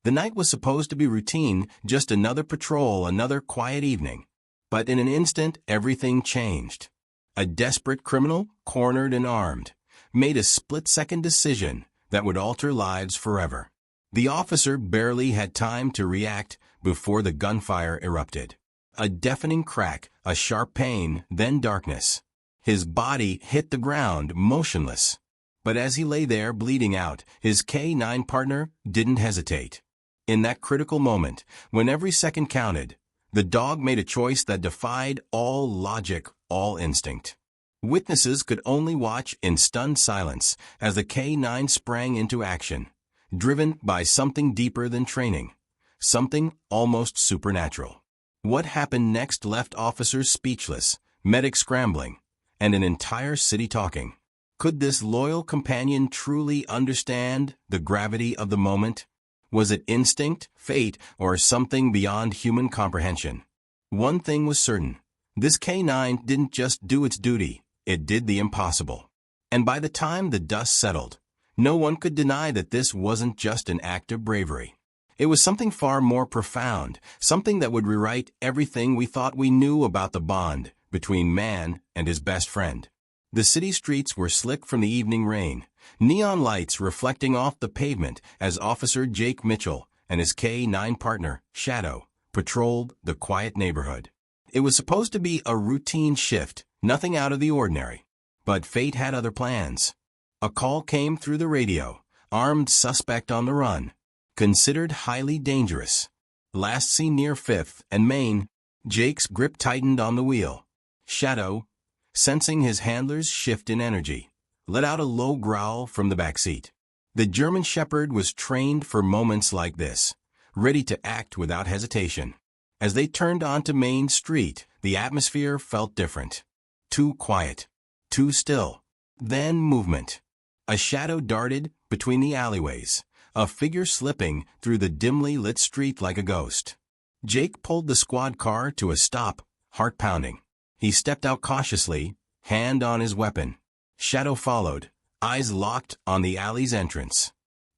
The night was supposed to be routine, just another patrol, another quiet evening. But in an instant, everything changed. A desperate criminal, cornered and armed, made a split-second decision that would alter lives forever. The officer barely had time to react before the gunfire erupted. A deafening crack, a sharp pain, then darkness. His body hit the ground, motionless. But as he lay there bleeding out, his K-9 partner didn't hesitate. In that critical moment, when every second counted, the dog made a choice that defied all logic, all instinct. Witnesses could only watch in stunned silence as the K-9 sprang into action, driven by something deeper than training, something almost supernatural. What happened next left officers speechless, medics scrambling, and an entire city talking. Could this loyal companion truly understand the gravity of the moment? Was it instinct, fate, or something beyond human comprehension? One thing was certain. This K-9 didn't just do its duty, it did the impossible. And by the time the dust settled, no one could deny that this wasn't just an act of bravery. It was something far more profound, something that would rewrite everything we thought we knew about the bond between man and his best friend. The city streets were slick from the evening rain, neon lights reflecting off the pavement as Officer Jake Mitchell and his K-9 partner, Shadow, patrolled the quiet neighborhood. It was supposed to be a routine shift, nothing out of the ordinary. But fate had other plans. A call came through the radio, armed suspect on the run, considered highly dangerous. Last seen near 5th and Main. Jake's grip tightened on the wheel. Shadow, sensing his handler's shift in energy, let out a low growl from the backseat. The German Shepherd was trained for moments like this, ready to act without hesitation. As they turned onto Main Street, the atmosphere felt different. Too quiet, too still. Then movement. A shadow darted between the alleyways, a figure slipping through the dimly lit street like a ghost. Jake pulled the squad car to a stop, heart pounding. He stepped out cautiously, hand on his weapon. Shadow followed, eyes locked on the alley's entrance.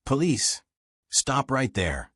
"Police! Stop right there!"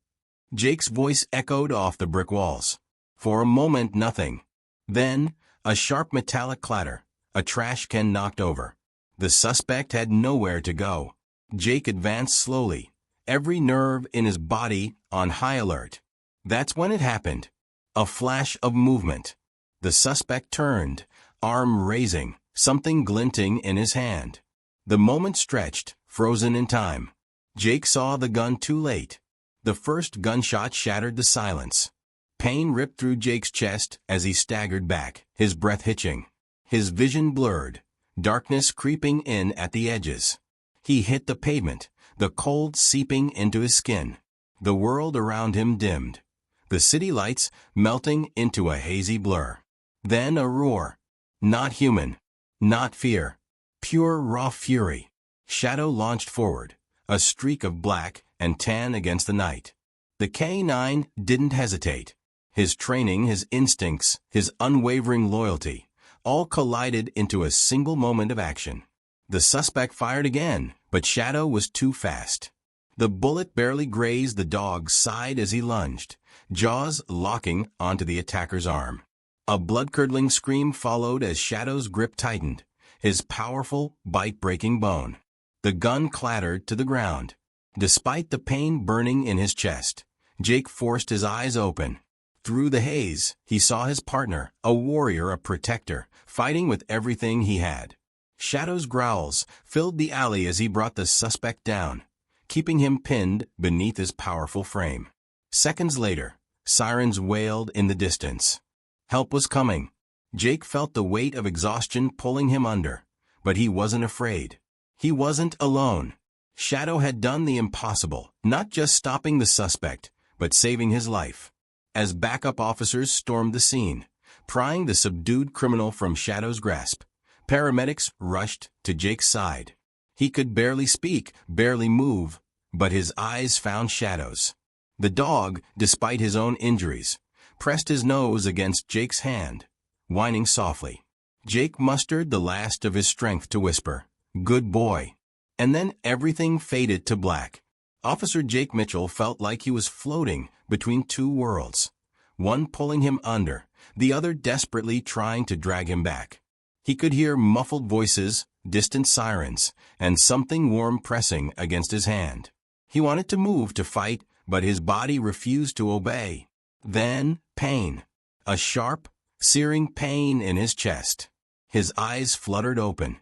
Jake's voice echoed off the brick walls. For a moment, nothing. Then, a sharp metallic clatter, a trash can knocked over. The suspect had nowhere to go. Jake advanced slowly, every nerve in his body on high alert. That's when it happened. A flash of movement. The suspect turned, arm raising, something glinting in his hand. The moment stretched, frozen in time. Jake saw the gun too late. The first gunshot shattered the silence. Pain ripped through Jake's chest as he staggered back, his breath hitching. His vision blurred, darkness creeping in at the edges. He hit the pavement, the cold seeping into his skin. The world around him dimmed, the city lights melting into a hazy blur. Then a roar. Not human. Not fear. Pure raw fury. Shadow launched forward, a streak of black and tan against the night. The K-9 didn't hesitate. His training, his instincts, his unwavering loyalty, all collided into a single moment of action. The suspect fired again, but Shadow was too fast. The bullet barely grazed the dog's side as he lunged, jaws locking onto the attacker's arm. A blood-curdling scream followed as Shadow's grip tightened, his powerful, bite-breaking bone. The gun clattered to the ground. Despite the pain burning in his chest, Jake forced his eyes open. Through the haze, he saw his partner, a warrior, a protector, fighting with everything he had. Shadow's growls filled the alley as he brought the suspect down, keeping him pinned beneath his powerful frame. Seconds later, sirens wailed in the distance. Help was coming. Jake felt the weight of exhaustion pulling him under, but he wasn't afraid. He wasn't alone. Shadow had done the impossible, not just stopping the suspect, but saving his life. As backup officers stormed the scene, prying the subdued criminal from Shadow's grasp, paramedics rushed to Jake's side. He could barely speak, barely move, but his eyes found Shadow's. The dog, despite his own injuries, pressed his nose against Jake's hand, whining softly. Jake mustered the last of his strength to whisper, "Good boy." And then everything faded to black. Officer Jake Mitchell felt like he was floating between two worlds, one pulling him under, the other desperately trying to drag him back. He could hear muffled voices, distant sirens, and something warm pressing against his hand. He wanted to move to fight, but his body refused to obey. Then, pain. A sharp, searing pain in his chest. His eyes fluttered open,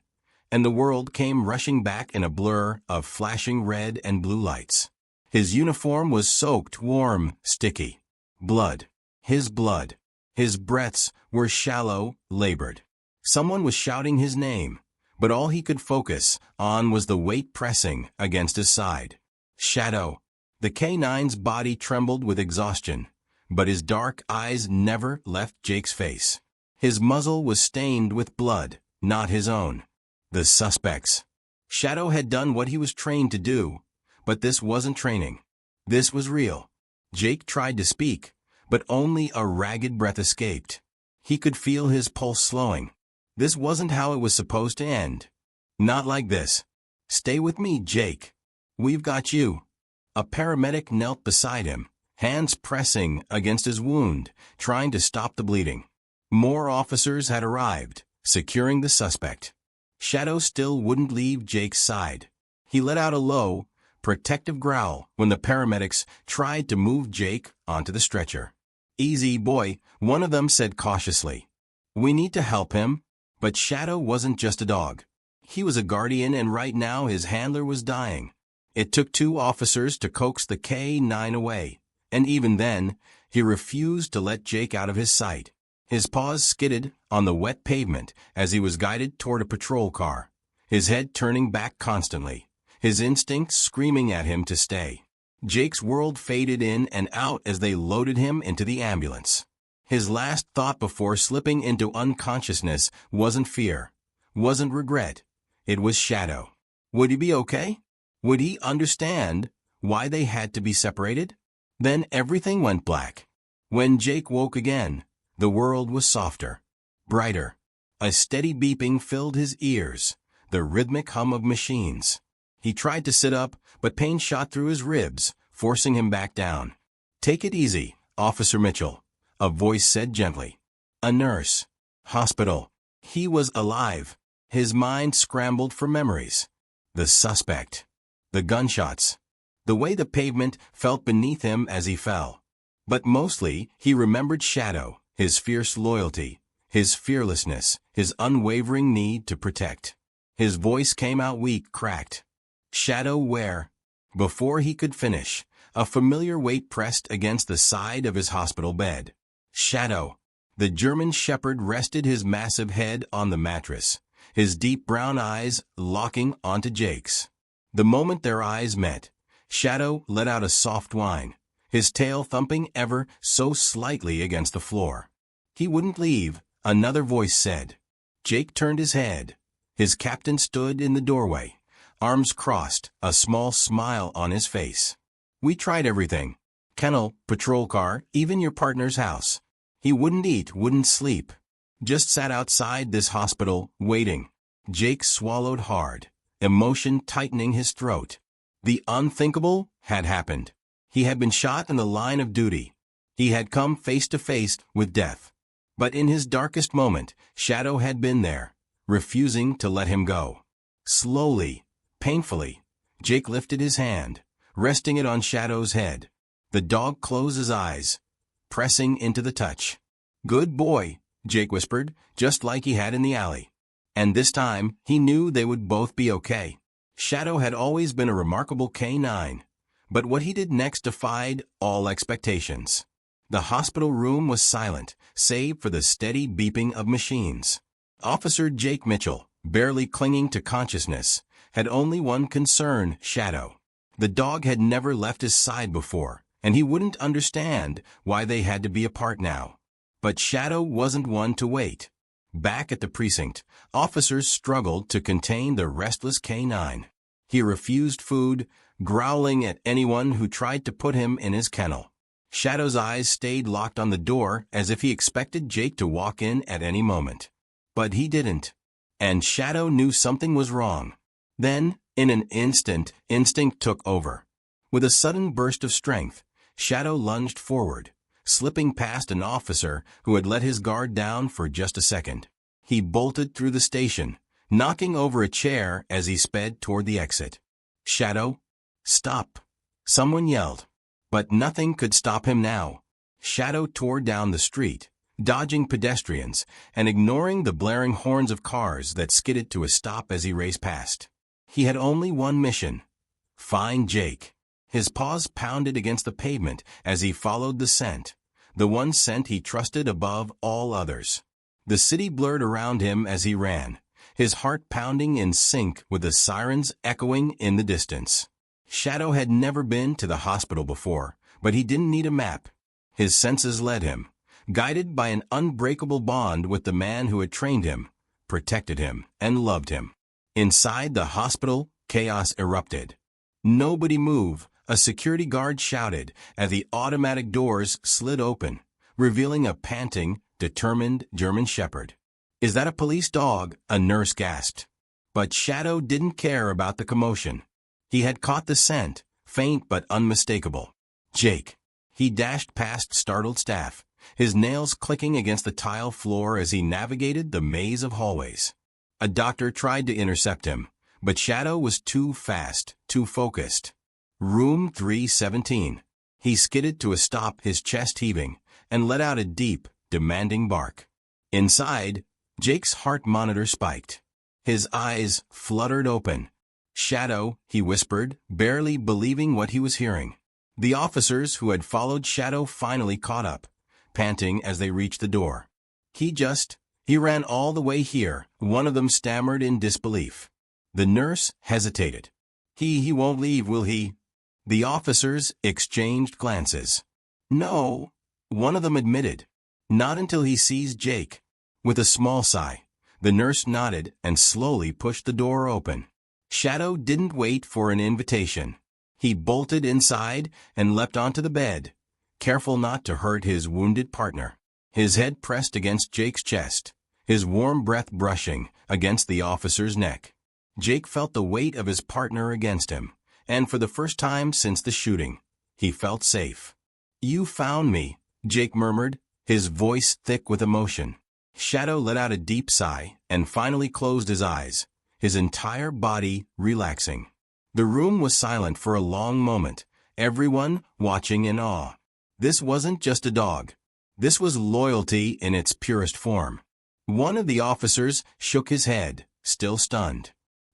and the world came rushing back in a blur of flashing red and blue lights. His uniform was soaked, warm, sticky. Blood. His blood. His breaths were shallow, labored. Someone was shouting his name, but all he could focus on was the weight pressing against his side. Shadow. The K9's body trembled with exhaustion, but his dark eyes never left Jake's face. His muzzle was stained with blood, not his own. The suspects. Shadow had done what he was trained to do, but this wasn't training. This was real. Jake tried to speak, but only a ragged breath escaped. He could feel his pulse slowing. This wasn't how it was supposed to end. Not like this. Stay with me, Jake. We've got you. A paramedic knelt beside him, hands pressing against his wound, trying to stop the bleeding. More officers had arrived, securing the suspect. Shadow still wouldn't leave Jake's side. He let out a low, protective growl when the paramedics tried to move Jake onto the stretcher. "Easy, boy," one of them said cautiously. "We need to help him." But Shadow wasn't just a dog. He was a guardian, and right now his handler was dying. It took 2 officers to coax the K9 away, and even then, he refused to let Jake out of his sight. His paws skidded on the wet pavement as he was guided toward a patrol car, his head turning back constantly, his instincts screaming at him to stay. Jake's world faded in and out as they loaded him into the ambulance. His last thought before slipping into unconsciousness wasn't fear, wasn't regret. It was Shadow. Would he be okay? Would he understand why they had to be separated? Then everything went black. When Jake woke again, the world was softer, brighter. A steady beeping filled his ears, the rhythmic hum of machines. He tried to sit up, but pain shot through his ribs, forcing him back down. "Take it easy, Officer Mitchell," a voice said gently. A nurse. Hospital. He was alive. His mind scrambled for memories. The suspect. The gunshots. The way the pavement felt beneath him as he fell. But mostly, he remembered Shadow, his fierce loyalty, his fearlessness, his unwavering need to protect. His voice came out weak, cracked. "Shadow, where?" Before he could finish, a familiar weight pressed against the side of his hospital bed. Shadow. The German shepherd rested his massive head on the mattress, his deep brown eyes locking onto Jake's. The moment their eyes met, Shadow let out a soft whine, his tail thumping ever so slightly against the floor. "He wouldn't leave," another voice said. Jake turned his head. His captain stood in the doorway, arms crossed, a small smile on his face. "We tried everything. Kennel, patrol car, even your partner's house. He wouldn't eat, wouldn't sleep. Just sat outside this hospital, waiting." Jake swallowed hard, emotion tightening his throat. The unthinkable had happened. He had been shot in the line of duty. He had come face to face with death. But in his darkest moment, Shadow had been there, refusing to let him go. Slowly, painfully, Jake lifted his hand, resting it on Shadow's head. The dog closed his eyes, pressing into the touch. "Good boy," Jake whispered, just like he had in the alley. And this time, he knew they would both be okay. Shadow had always been a remarkable K9, but what he did next defied all expectations. The hospital room was silent, save for the steady beeping of machines. Officer Jake Mitchell, barely clinging to consciousness, had only one concern: Shadow. The dog had never left his side before, and he wouldn't understand why they had to be apart now. But Shadow wasn't one to wait. Back at the precinct, officers struggled to contain the restless K9. He refused food, growling at anyone who tried to put him in his kennel. Shadow's eyes stayed locked on the door as if he expected Jake to walk in at any moment. But he didn't. And Shadow knew something was wrong. Then, in an instant, instinct took over. With a sudden burst of strength, Shadow lunged forward, slipping past an officer who had let his guard down for just a second. He bolted through the station, knocking over a chair as he sped toward the exit. "Shadow, stop!" someone yelled. But nothing could stop him now. Shadow tore down the street, dodging pedestrians and ignoring the blaring horns of cars that skidded to a stop as he raced past. He had only one mission: find Jake. His paws pounded against the pavement as he followed the scent, the one scent he trusted above all others. The city blurred around him as he ran, his heart pounding in sync with the sirens echoing in the distance. Shadow had never been to the hospital before, but he didn't need a map. His senses led him, guided by an unbreakable bond with the man who had trained him, protected him, and loved him. Inside the hospital, chaos erupted. "Nobody move," a security guard shouted as the automatic doors slid open, revealing a panting, determined German shepherd. "Is that a police dog?" a nurse gasped. But Shadow didn't care about the commotion. He had caught the scent, faint but unmistakable. Jake. He dashed past startled staff, his nails clicking against the tile floor as he navigated the maze of hallways. A doctor tried to intercept him, but Shadow was too fast, too focused. Room 317. He skidded to a stop, his chest heaving, and let out a deep, demanding bark. Inside, Jake's heart monitor spiked. His eyes fluttered open. "Shadow," he whispered, barely believing what he was hearing. The officers who had followed Shadow finally caught up, panting as they reached the door. He ran all the way here," one of them stammered in disbelief. The nurse hesitated. He won't leave, will he?" The officers exchanged glances. "No," one of them admitted. "Not until he sees Jake." With a small sigh, the nurse nodded and slowly pushed the door open. Shadow didn't wait for an invitation. He bolted inside and leapt onto the bed, careful not to hurt his wounded partner. His head pressed against Jake's chest, his warm breath brushing against the officer's neck. Jake felt the weight of his partner against him, and for the first time since the shooting, he felt safe. "You found me," Jake murmured, his voice thick with emotion. Shadow let out a deep sigh and finally closed his eyes, his entire body relaxing. The room was silent for a long moment, everyone watching in awe. This wasn't just a dog. This was loyalty in its purest form. One of the officers shook his head, still stunned.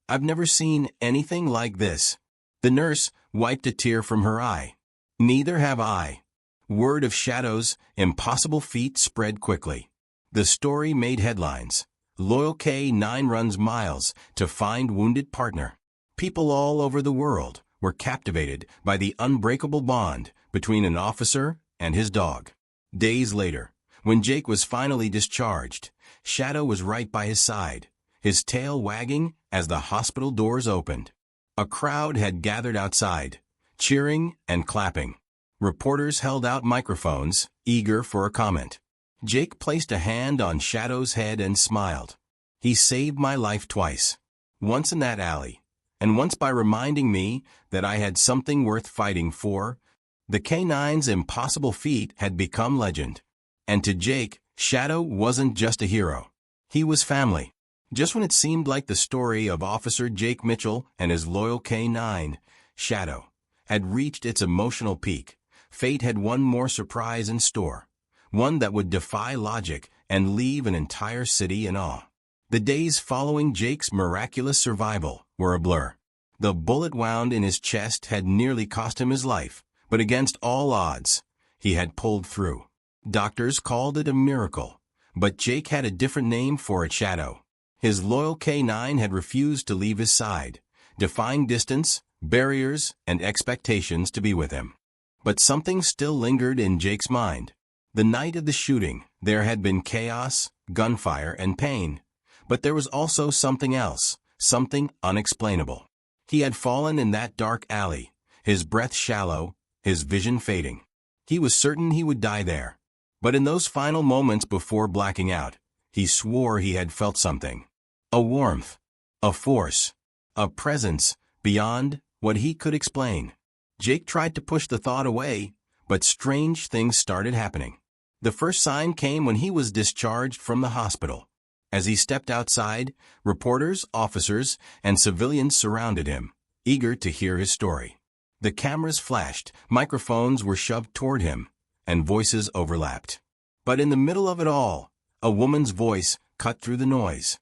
"I've never seen anything like this." The nurse wiped a tear from her eye. "Neither have I." Word of Shadow's impossible feat spread quickly. The story made headlines. Loyal K9 runs miles to find wounded partner. People all over the world were captivated by the unbreakable bond between an officer and his dog. Days later, when Jake was finally discharged, Shadow was right by his side, his tail wagging as the hospital doors opened. A crowd had gathered outside, cheering and clapping. Reporters held out microphones, eager for a comment. Jake placed a hand on Shadow's head and smiled. "He saved my life twice. Once in that alley, and once by reminding me that I had something worth fighting for." The K9's impossible feat had become legend. And to Jake, Shadow wasn't just a hero. He was family. Just when it seemed like the story of Officer Jake Mitchell and his loyal K9, Shadow, had reached its emotional peak, fate had one more surprise in store, one that would defy logic and leave an entire city in awe. The days following Jake's miraculous survival were a blur. The bullet wound in his chest had nearly cost him his life, but against all odds, he had pulled through. Doctors called it a miracle, but Jake had a different name for it: Shadow. His loyal K9 had refused to leave his side, defying distance, barriers, and expectations to be with him. But something still lingered in Jake's mind. The night of the shooting, there had been chaos, gunfire, and pain. But there was also something else, something unexplainable. He had fallen in that dark alley, his breath shallow, his vision fading. He was certain he would die there. But in those final moments before blacking out, he swore he had felt something. A warmth, a force, a presence beyond what he could explain. Jake tried to push the thought away, but strange things started happening. The first sign came when he was discharged from the hospital. As he stepped outside, reporters, officers, and civilians surrounded him, eager to hear his story. The cameras flashed, microphones were shoved toward him, and voices overlapped. But in the middle of it all, a woman's voice cut through the noise.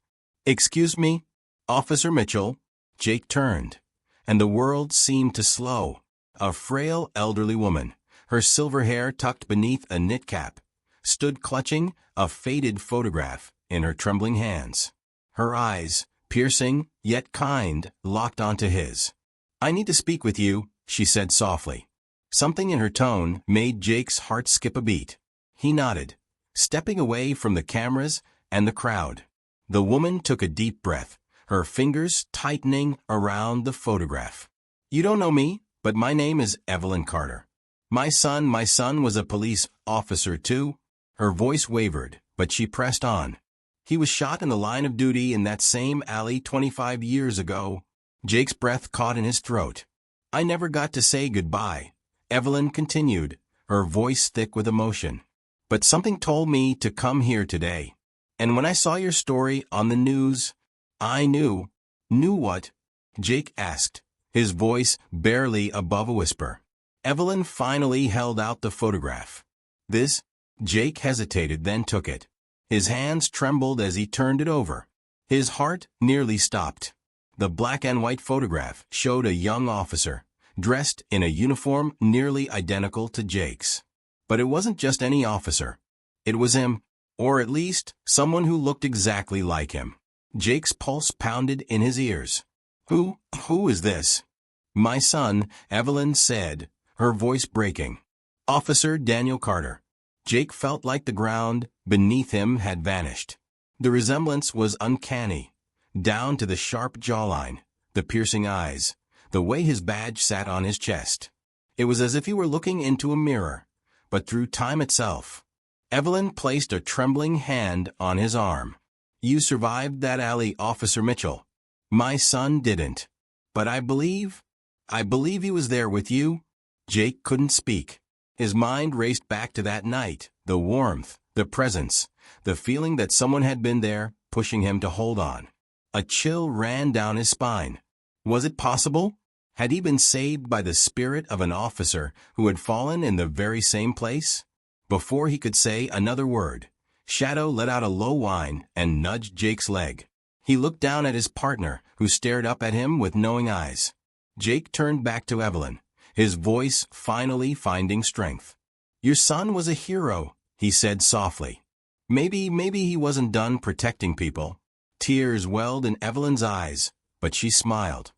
"Excuse me, Officer Mitchell." Jake turned, and the world seemed to slow. A frail, elderly woman, her silver hair tucked beneath a knit cap, stood clutching a faded photograph in her trembling hands. Her eyes, piercing yet kind, locked onto his. "I need to speak with you," she said softly. Something in her tone made Jake's heart skip a beat. He nodded, stepping away from the cameras and the crowd. The woman took a deep breath, her fingers tightening around the photograph. "You don't know me, but my name is Evelyn Carter. My son was a police officer too." Her voice wavered, but she pressed on. "He was shot in the line of duty in that same alley 25 years ago." Jake's breath caught in his throat. "I never got to say goodbye," Evelyn continued, her voice thick with emotion. "But something told me to come here today. And when I saw your story on the news, I knew." "Knew what?" Jake asked, his voice barely above a whisper. Evelyn finally held out the photograph. "This?" Jake hesitated, then took it. His hands trembled as he turned it over. His heart nearly stopped. The black and white photograph showed a young officer, dressed in a uniform nearly identical to Jake's. But it wasn't just any officer. It was him, or at least someone who looked exactly like him. Jake's pulse pounded in his ears. Who is this?" "My son," Evelyn said, her voice breaking. "Officer Daniel Carter." Jake felt like the ground beneath him had vanished. The resemblance was uncanny, down to the sharp jawline, the piercing eyes, the way his badge sat on his chest. It was as if he were looking into a mirror, but through time itself. Evelyn placed a trembling hand on his arm. "You survived that alley, Officer Mitchell. My son didn't. But I believe he was there with you." Jake couldn't speak. His mind raced back to that night, the warmth, the presence, the feeling that someone had been there, pushing him to hold on. A chill ran down his spine. Was it possible? Had he been saved by the spirit of an officer who had fallen in the very same place? Before he could say another word, Shadow let out a low whine and nudged Jake's leg. He looked down at his partner, who stared up at him with knowing eyes. Jake turned back to Evelyn, his voice finally finding strength. "Your son was a hero," he said softly. Maybe he wasn't done protecting people." Tears welled in Evelyn's eyes, but she smiled.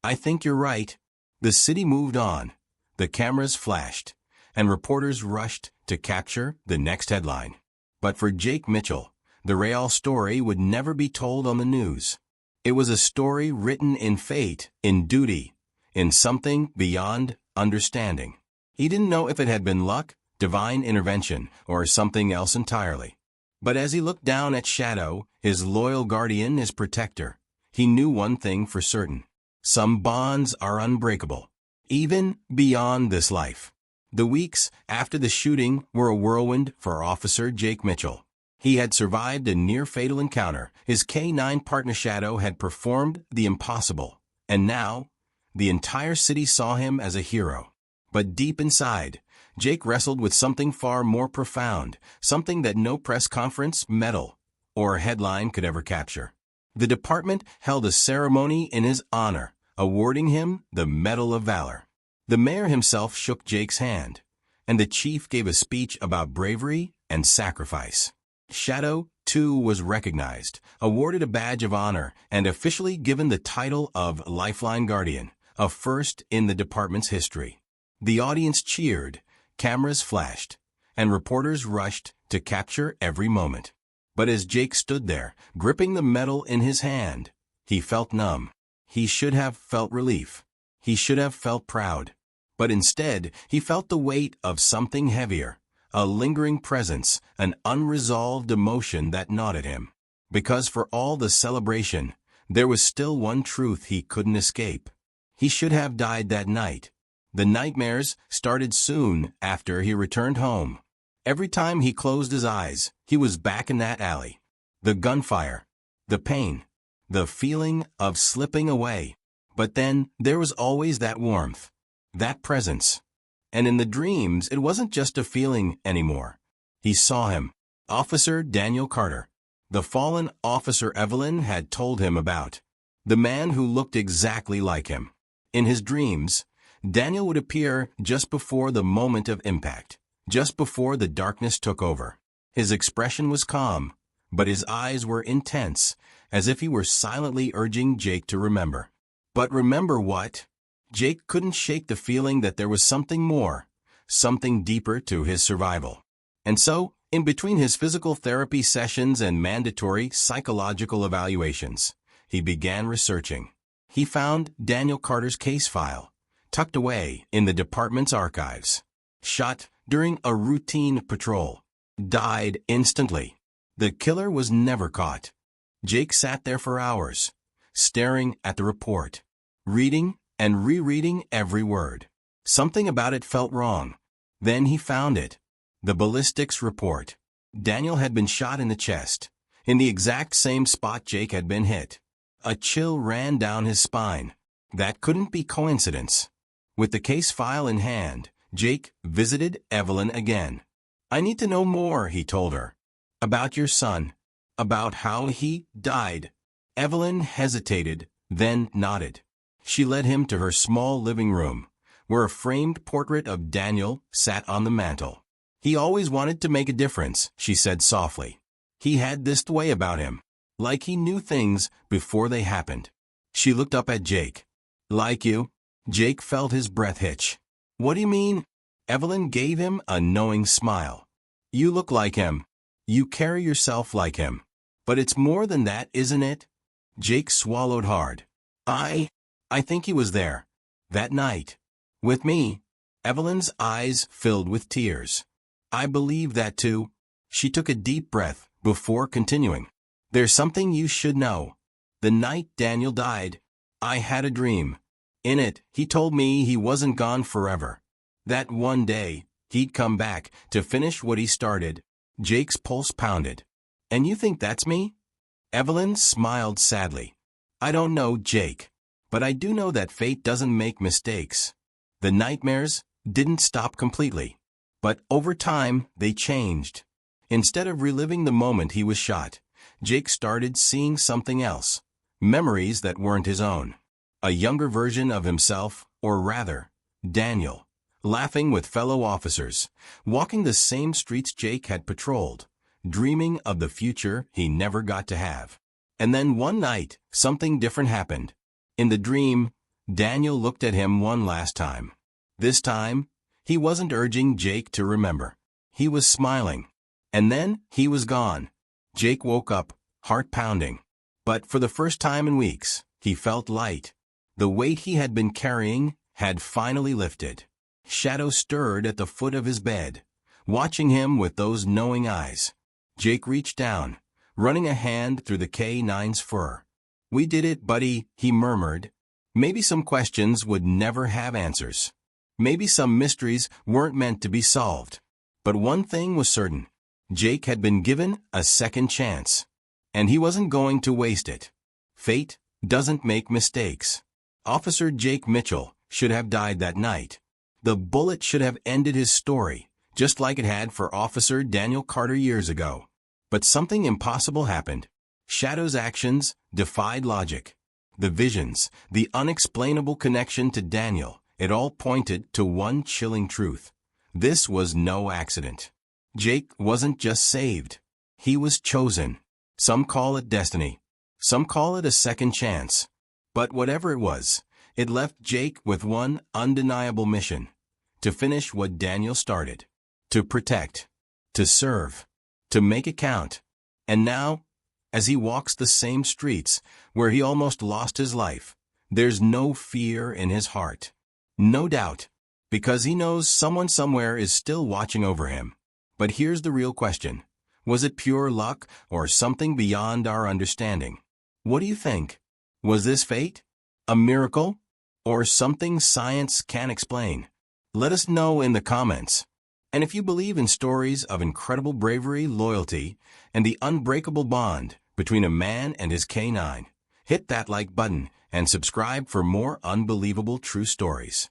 "I think you're right." The city moved on. The cameras flashed, and reporters rushed to capture the next headline. But for Jake Mitchell, the real story would never be told on the news. It was a story written in fate, in duty, in something beyond understanding. He didn't know if it had been luck, divine intervention, or something else entirely. But as he looked down at Shadow, his loyal guardian, his protector, he knew one thing for certain. Some bonds are unbreakable, even beyond this life. The weeks after the shooting were a whirlwind for Officer Jake Mitchell. He had survived a near-fatal encounter. His K-9 partner Shadow had performed the impossible, and now the entire city saw him as a hero. But deep inside, Jake wrestled with something far more profound, something that no press conference, medal, or headline could ever capture. The department held a ceremony in his honor, awarding him the Medal of Valor. The mayor himself shook Jake's hand, and the chief gave a speech about bravery and sacrifice. Shadow, too, was recognized, awarded a badge of honor, and officially given the title of Lifeline Guardian, a first in the department's history. The audience cheered, cameras flashed, and reporters rushed to capture every moment. But as Jake stood there, gripping the medal in his hand, he felt numb. He should have felt relief. He should have felt proud. But instead, he felt the weight of something heavier, a lingering presence, an unresolved emotion that gnawed at him. Because for all the celebration, there was still one truth he couldn't escape. He should have died that night. The nightmares started soon after he returned home. Every time he closed his eyes, he was back in that alley. The gunfire, the pain, the feeling of slipping away. But then there was always that warmth, that presence. And in the dreams, it wasn't just a feeling anymore. He saw him, Officer Daniel Carter, the fallen officer Evelyn had told him about, the man who looked exactly like him. In his dreams, Daniel would appear just before the moment of impact, just before the darkness took over. His expression was calm, but his eyes were intense, as if he were silently urging Jake to remember. But remember what? Jake couldn't shake the feeling that there was something more, something deeper to his survival. And so, in between his physical therapy sessions and mandatory psychological evaluations, he began researching. He found Daniel Carter's case file, tucked away in the department's archives. Shot during a routine patrol. Died instantly. The killer was never caught. Jake sat there for hours, staring at the report, reading and rereading every word. Something about it felt wrong. Then he found it. The ballistics report. Daniel had been shot in the chest, in the exact same spot Jake had been hit. A chill ran down his spine. That couldn't be coincidence. With the case file in hand, Jake visited Evelyn again. "I need to know more," he told her. "About your son. About how he died." Evelyn hesitated, then nodded. She led him to her small living room, where a framed portrait of Daniel sat on the mantel. "He always wanted to make a difference," she said softly. "He had this way about him, like he knew things before they happened." She looked up at Jake. "Like you?" Jake felt his breath hitch. "What do you mean?" Evelyn gave him a knowing smile. "You look like him. You carry yourself like him. But it's more than that, isn't it?" Jake swallowed hard. I think he was there. That night. With me." Evelyn's eyes filled with tears. "I believe that too." She took a deep breath before continuing. "There's something you should know. The night Daniel died, I had a dream. In it, he told me he wasn't gone forever. That one day, he'd come back to finish what he started." Jake's pulse pounded. "And you think that's me?" Evelyn smiled sadly. "I don't know, Jake. But I do know that fate doesn't make mistakes." The nightmares didn't stop completely. But over time, they changed. Instead of reliving the moment he was shot, Jake started seeing something else. Memories that weren't his own. A younger version of himself, or rather, Daniel, laughing with fellow officers, walking the same streets Jake had patrolled, dreaming of the future he never got to have. And then one night, something different happened. In the dream, Daniel looked at him one last time. This time, he wasn't urging Jake to remember. He was smiling. And then, he was gone. Jake woke up, heart pounding. But for the first time in weeks, he felt light. The weight he had been carrying had finally lifted. Shadow stirred at the foot of his bed, watching him with those knowing eyes. Jake reached down, running a hand through the K9's fur. "We did it, buddy," he murmured. Maybe some questions would never have answers. Maybe some mysteries weren't meant to be solved. But one thing was certain. Jake had been given a second chance. And he wasn't going to waste it. Fate doesn't make mistakes. Officer Jake Mitchell should have died that night. The bullet should have ended his story, just like it had for Officer Daniel Carter years ago. But something impossible happened. Shadow's actions defied logic. The visions, the unexplainable connection to Daniel, it all pointed to one chilling truth. This was no accident. Jake wasn't just saved. He was chosen. Some call it destiny. Some call it a second chance. But whatever it was, it left Jake with one undeniable mission. To finish what Daniel started. To protect. To serve. To make it count. And now, as he walks the same streets where he almost lost his life, there's no fear in his heart. No doubt, because he knows someone somewhere is still watching over him. But here's the real question. Was it pure luck or something beyond our understanding? What do you think? Was this fate? A miracle? or something science can't explain? Let us know in the comments. And if you believe in stories of incredible bravery, loyalty, and the unbreakable bond between a man and his canine, hit that like button and subscribe for more unbelievable true stories.